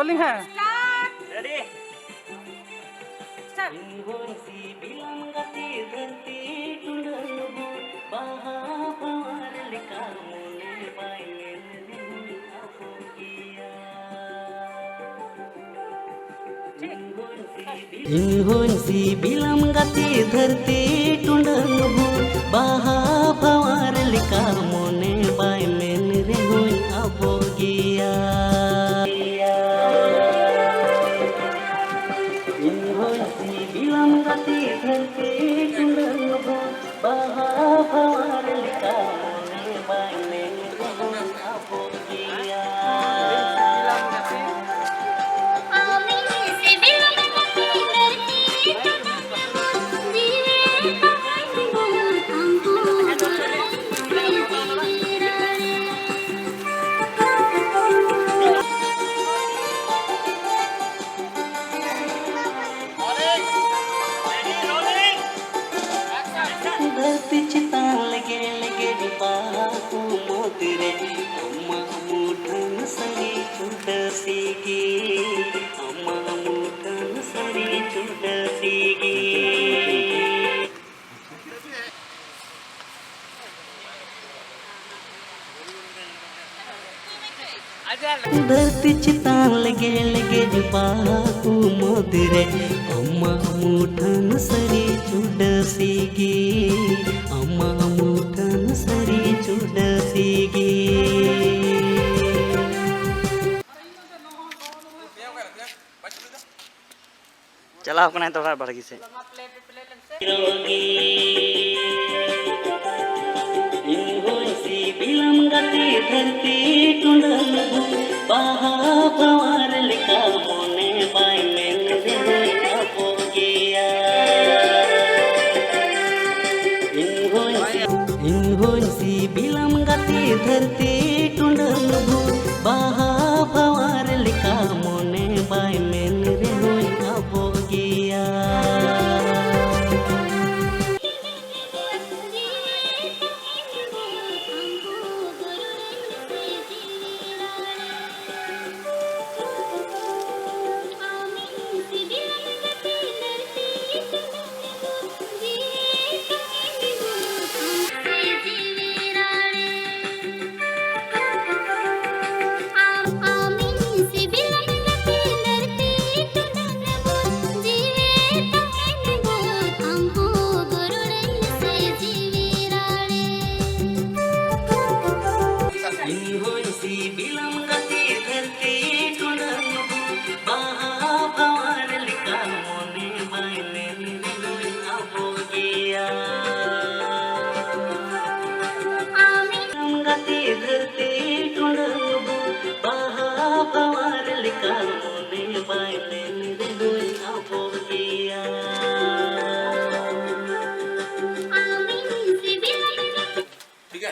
Rolling है। Ready start. इंहोंसी बिलम गति धरती टुंडन भूर बाहा भवार लिका मोने बाय मेन रे होई अबोगिया इंहोंसी बिलम गति धरती टुंडन भूर बाहा भवार लिका मोने बाय मेन रे होई अबोगिया धरती चितान लगे लगे बापू मोतरे अम्मा मुठन सरी चुट सीगी अम्मा मुठन सरी चुट सीगी धरती चितान लगे लगे बापू मोतरे अम्मा मुठन सरी चुट सीगी अम्मा मुठन सरी चुट सीगी चलाओ कना थोड़ा बड़गी से इंहोंसी बिलम गति धरती टुंडन बाहा भवार लिका मोने बाय मेन रे होई अबोगिया इंहोंसी बिलम गति धरती टुंडन बाहा भवार लिका मोने बाय मेन रे होई अबोगिया इंहोंसी बिलम गति धरती टुंडन बाहा भवार लिका मोने बाय मेन रे होई अबोगिया गति धरती टुंडन बाहा भवार लिका मोने बाय मेन रे होई अबोगिया ठीक है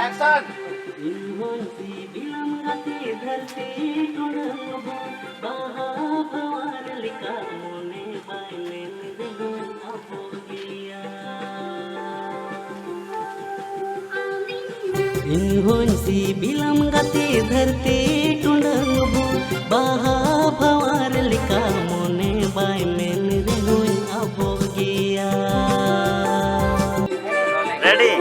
एक्शन इंहोंसी बिलम गति धरती टुंडन बाहा भवार लिका मोने बाय मेन रे होई अबोगिया इंहोंसी बिलम गति धरती टुंडन बाहा भवार लिका मोने बाय मेन रे होई अबोगिया रेडी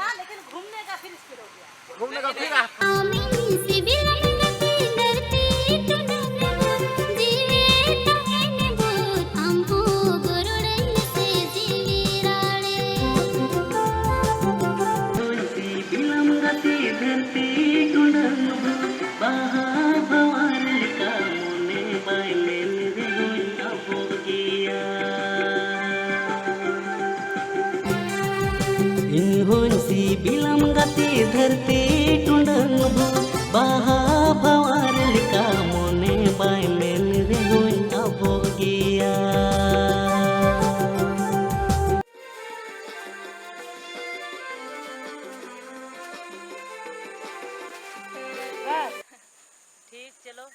था लेकिन घूमने का फिर स्किल हो गया। घूमने का फिर bilam gati dharti tundang baha bawar lika mone bai men rehoin abogia inhon si bilam gati dharti tundang baha bawar lika mone bai men rehoin abogia बस ठीक चलो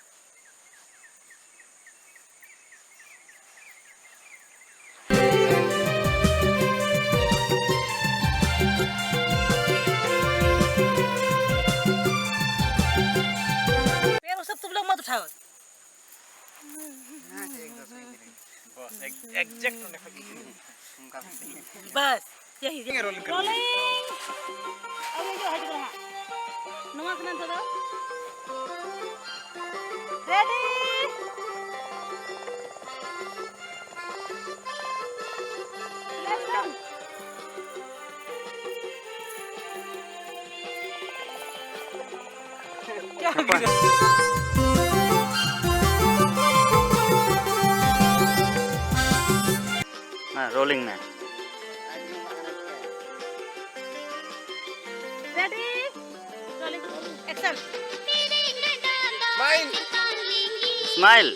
पैर वो सब तुम लोग मत उठाओ बस एग्जैक्ट बस यही रोलिंग अरे जो हट रहा नमाज ना दो रेडी लेट्स गो क्या रोलिंग में ready rolling action Smile. Smile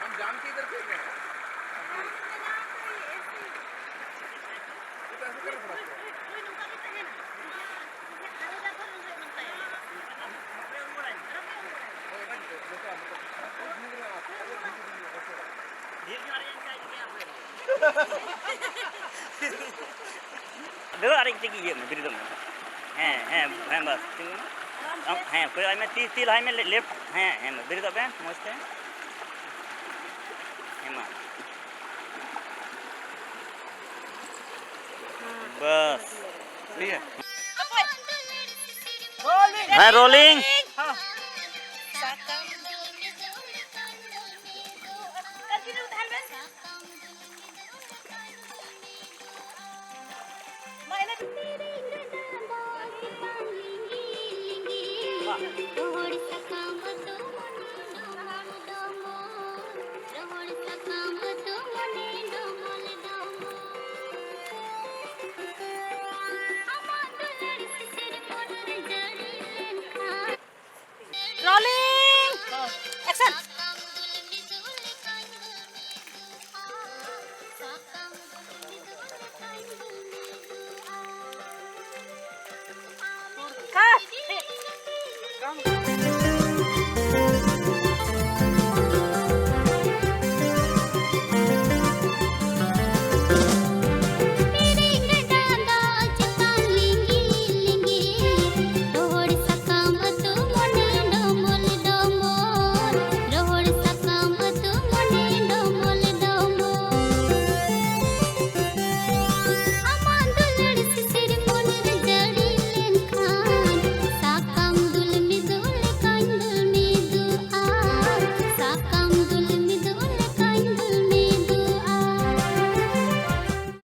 हम जाम के इधर खेल रहे हैं तो ऐसे करना पड़ता है देखो अरे टिकी ये में बिरदम हैं बस हैं कोई आई में 30 हाई में लेफ्ट हैं बिरदम है मस्त है हेमा बस सही है है रोलिंग थोड़ी सा काम